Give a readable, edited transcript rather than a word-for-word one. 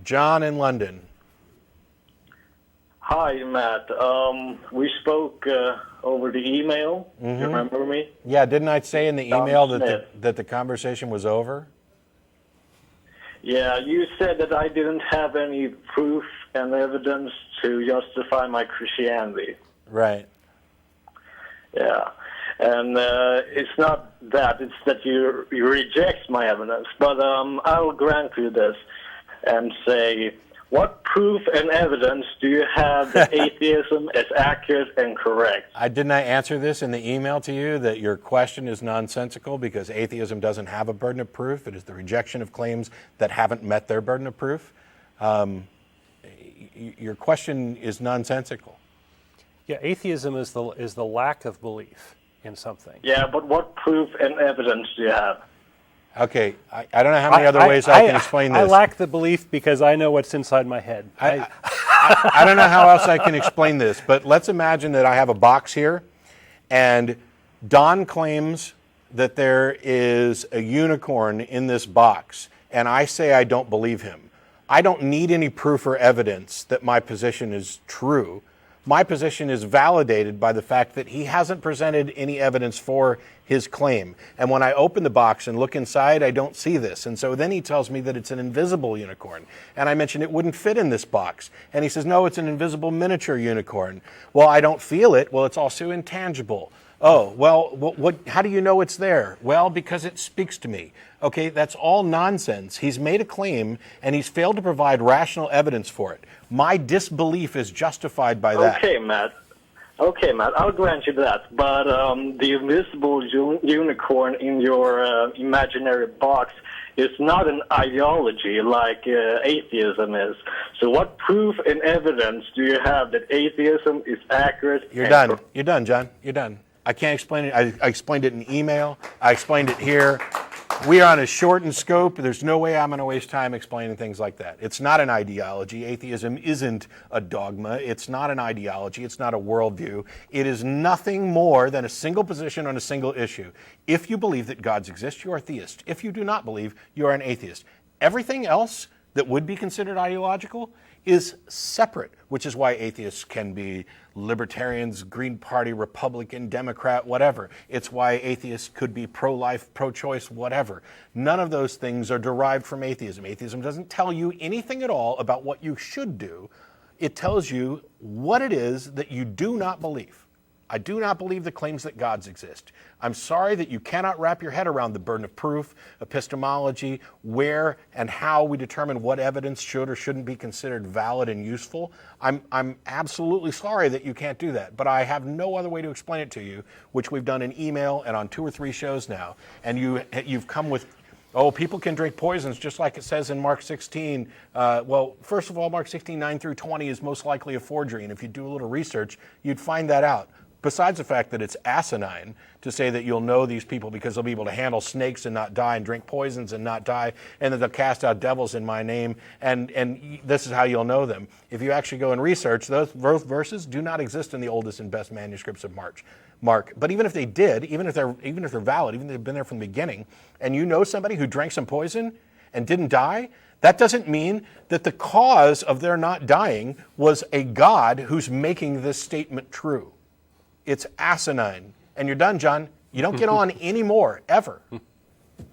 John in London. Hi, Matt. We spoke over the email. Do you remember me? Yeah, didn't I say in the email Smith. that the conversation was over? Yeah, you said that I didn't have any proof and evidence to justify my Christianity. Right. Yeah. And it's not that, it's that you reject my evidence. But I'll grant you this and say, what proof and evidence do you have that atheism is accurate and correct? Didn't I answer this in the email to you, that your question is nonsensical because atheism doesn't have a burden of proof? It is the rejection of claims that haven't met their burden of proof. Your question is nonsensical. Yeah, atheism is the lack of belief in something. Yeah, but what proof and evidence do you have? Okay, I don't know how many other ways I can explain this. I lack the belief because I know what's inside my head. I don't know how else I can explain this, but let's imagine that I have a box here, and Don claims that there is a unicorn in this box, and I say I don't believe him. I don't need any proof or evidence that my position is true. My position is validated by the fact that he hasn't presented any evidence for his claim. And when I open the box and look inside, I don't see this. And so then he tells me that it's an invisible unicorn. And I mentioned it wouldn't fit in this box. And he says, no, it's an invisible miniature unicorn. Well, I don't feel it. Well, it's also intangible. Oh, well, how do you know it's there? Well, because it speaks to me. Okay, that's all nonsense. He's made a claim, and he's failed to provide rational evidence for it. My disbelief is justified by that. Okay, Matt, I'll grant you that. But the invisible unicorn in your imaginary box is not an ideology like atheism is. So what proof and evidence do you have that atheism is accurate? You're done. You're done, John. You're done. I can't explain it. I explained it in email. I explained it here. We are on a shortened scope. There's no way I'm going to waste time explaining things like that. It's not an ideology. Atheism isn't a dogma. It's not an ideology. It's not a worldview. It is nothing more than a single position on a single issue. If you believe that gods exist, you are a theist. If you do not believe, you are an atheist. Everything else that would be considered ideological is separate, which is why atheists can be libertarians, Green Party, Republican, Democrat, whatever. It's why atheists could be pro-life, pro-choice, whatever. None of those things are derived from atheism. Atheism doesn't tell you anything at all about what you should do. It tells you what it is that you do not believe. I do not believe the claims that gods exist. I'm sorry that you cannot wrap your head around the burden of proof, epistemology, where and how we determine what evidence should or shouldn't be considered valid and useful. I'm absolutely sorry that you can't do that, but I have no other way to explain it to you, which we've done in email and on 2 or 3 shows now. And you've come with, oh, people can drink poisons just like it says in Mark 16. Well, first of all, Mark 16, 9 through 20 is most likely a forgery. And if you do a little research, you'd find that out. Besides the fact that it's asinine to say that you'll know these people because they'll be able to handle snakes and not die and drink poisons and not die, and that they'll cast out devils in my name, and this is how you'll know them. If you actually go and research, those verses do not exist in the oldest and best manuscripts of Mark. But even if they did, even if they're valid, even if they've been there from the beginning, and you know somebody who drank some poison and didn't die, that doesn't mean that the cause of their not dying was a God who's making this statement true. It's asinine. And you're done, John. You don't get on anymore, ever.